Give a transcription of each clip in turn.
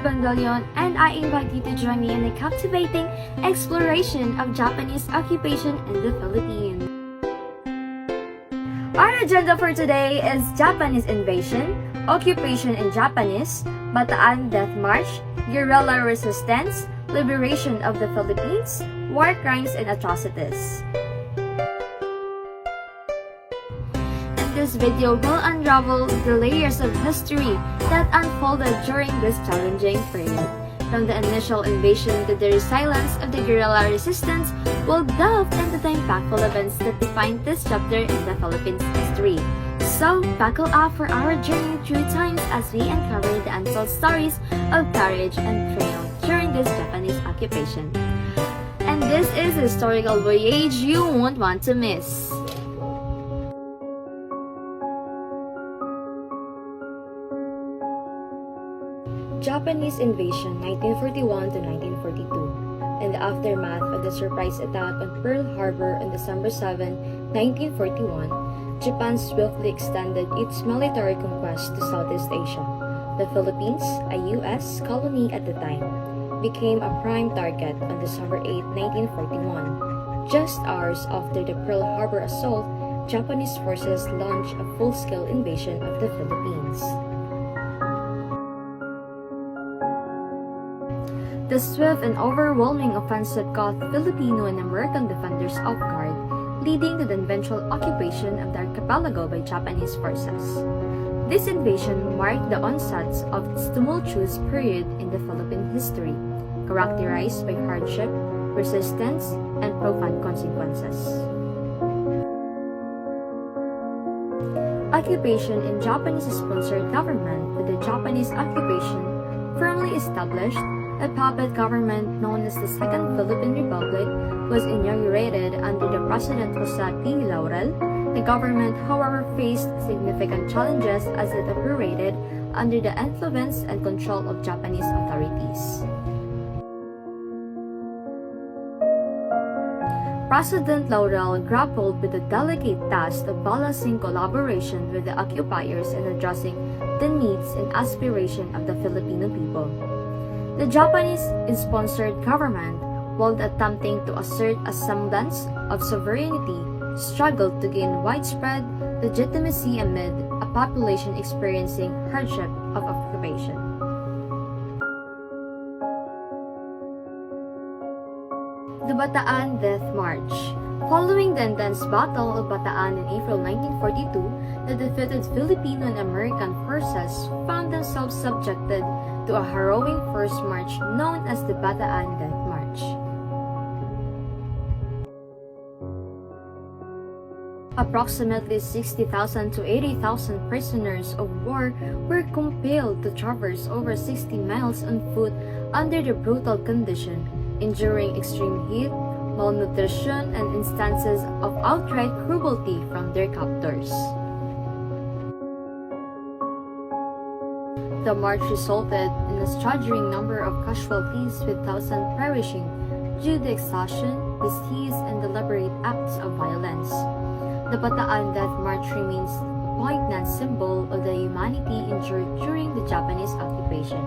Evangelion, and I invite you to join me in a captivating exploration of Japanese occupation in the Philippines. Our agenda for today is Japanese invasion, occupation in Japanese, Bataan Death March, guerrilla resistance, liberation of the Philippines, war crimes and atrocities. This video will unravel the layers of history that unfolded during this challenging period. From the initial invasion to the resilience of the guerrilla resistance, we'll delve into the impactful events that define this chapter in the Philippines' history. So, buckle up for our journey through times as we uncover the untold stories of courage and triumph during this Japanese occupation. And this is a historical voyage you won't want to miss. Japanese invasion 1941 to 1942. In the aftermath of the surprise attack on Pearl Harbor on December 7, 1941, Japan swiftly extended its military conquest to Southeast Asia. The Philippines, a U.S. colony at the time, became a prime target on December 8, 1941. Just hours after the Pearl Harbor assault, Japanese forces launched a full-scale invasion of the Philippines. The swift and overwhelming offensive caught Filipino and American defenders off guard, leading to the eventual occupation of the archipelago by Japanese forces. This invasion marked the onset of its tumultuous period in the Philippine history, characterized by hardship, resistance, and profound consequences. Occupation in Japanese-sponsored government with the Japanese occupation firmly established. A puppet government known as the Second Philippine Republic was inaugurated under the President Jose P. Laurel. The government, however, faced significant challenges as it operated under the influence and control of Japanese authorities. President Laurel grappled with the delicate task of balancing collaboration with the occupiers and addressing the needs and aspirations of the Filipino people. The Japanese-sponsored government, while attempting to assert a semblance of sovereignty, struggled to gain widespread legitimacy amid a population experiencing hardship of occupation. The Bataan Death March. Following the intense Battle of Bataan in April 1942, the defeated Filipino and American forces found themselves subjected to a harrowing first march known as the Bataan Death March. Approximately 60,000 to 80,000 prisoners of war were compelled to traverse over 60 miles on foot under the brutal condition, enduring extreme heat, malnutrition, and instances of outright cruelty from their captors. The march resulted in a staggering number of casualties, with thousands perishing due to exhaustion, disease, and deliberate acts of violence. The Bataan Death March remains a poignant symbol of the humanity endured during the Japanese occupation.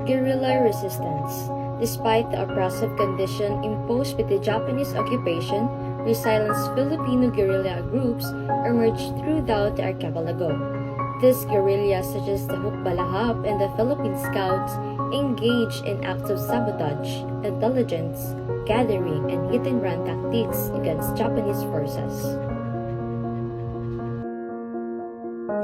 Guerrilla resistance. Despite the oppressive condition imposed by the Japanese occupation, resilient Filipino guerrilla groups emerged throughout the archipelago. These guerrillas, such as the Hukbalahap and the Philippine Scouts, engaged in acts of sabotage, intelligence gathering, and hit-and-run tactics against Japanese forces.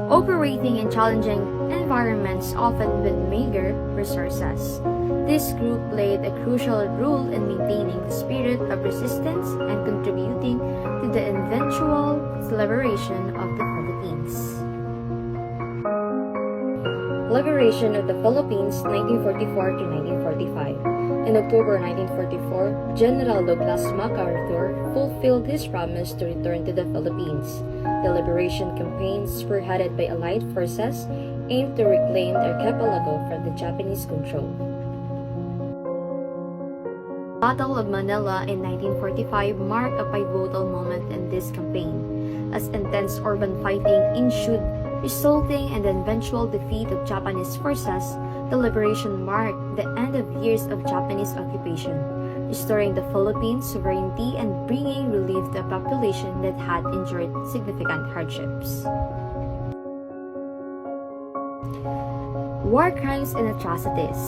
Operating in challenging environments, often with meager resources, this group played a crucial role in maintaining the spirit of resistance and contributing to the eventual liberation of the Philippines. Liberation of the Philippines 1944 to 1945. In October 1944, General Douglas MacArthur fulfilled his promise to return to the Philippines. The liberation campaigns were headed by Allied forces aimed to reclaim the archipelago from the Japanese control. Battle of Manila in 1945 marked a pivotal moment in this campaign, as intense urban fighting ensued resulting in the eventual defeat of Japanese forces. The liberation marked the end of years of Japanese occupation, restoring the Philippines' sovereignty and bringing relief to a population that had endured significant hardships. War crimes and atrocities.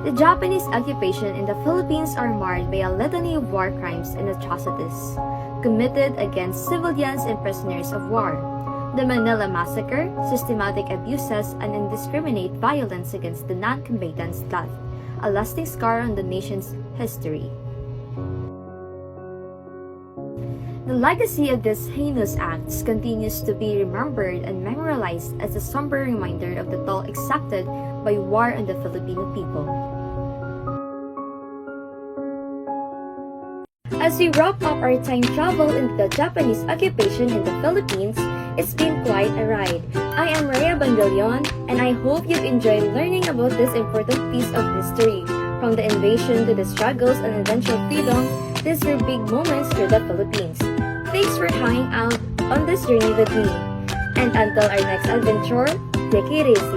The Japanese occupation in the Philippines are marred by a litany of war crimes and atrocities committed against civilians and prisoners of war. The Manila Massacre, systematic abuses, and indiscriminate violence against the non-combatants left a lasting scar on the nation's history. The legacy of these heinous acts continues to be remembered and memorialized as a somber reminder of the toll exacted by war on the Filipino people. As we wrap up our time travel into the Japanese occupation in the Philippines, it's been quite a ride. I am Rhea Bandelion, and I hope you enjoyed learning about this important piece of history. From the invasion to the struggles and eventual freedom, these were big moments for the Philippines. Thanks for hanging out on this journey with me. And until our next adventure, take it easy.